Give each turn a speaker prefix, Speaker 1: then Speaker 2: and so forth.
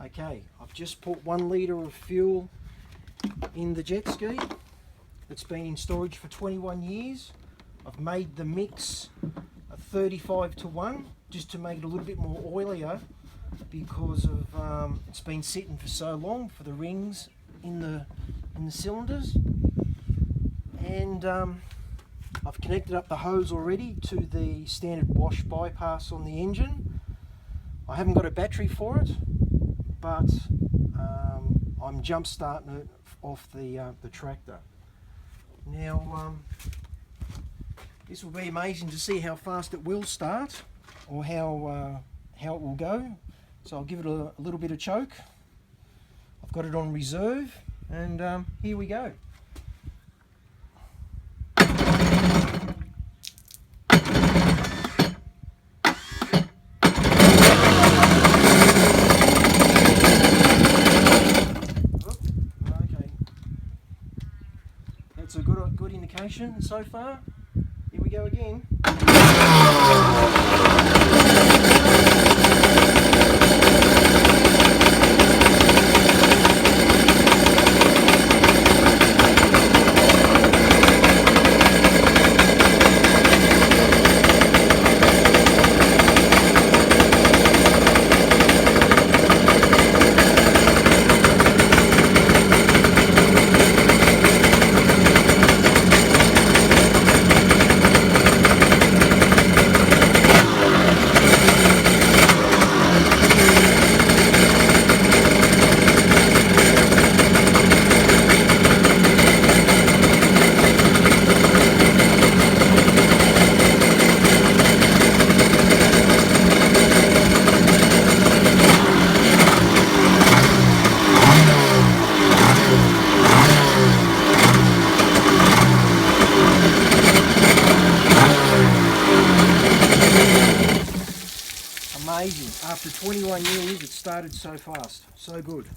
Speaker 1: Okay, I've just put 1 litre of fuel in the jet ski. It's been in storage for 21 years. I've made the mix a 35 to 1 just to make it a little bit more oilier because of it's been sitting for so long for the rings in the cylinders. And I've connected up the hose already to the standard wash bypass on the engine. I haven't got a battery for it, but I'm jump starting it off the tractor. Now this will be amazing to see how fast it will start, or how it will go. So I'll give it a little bit of choke. I've got it on reserve, and here we go. That's a good indication so far. Here we go again. Amazing. After 21 years, it started so fast. So good.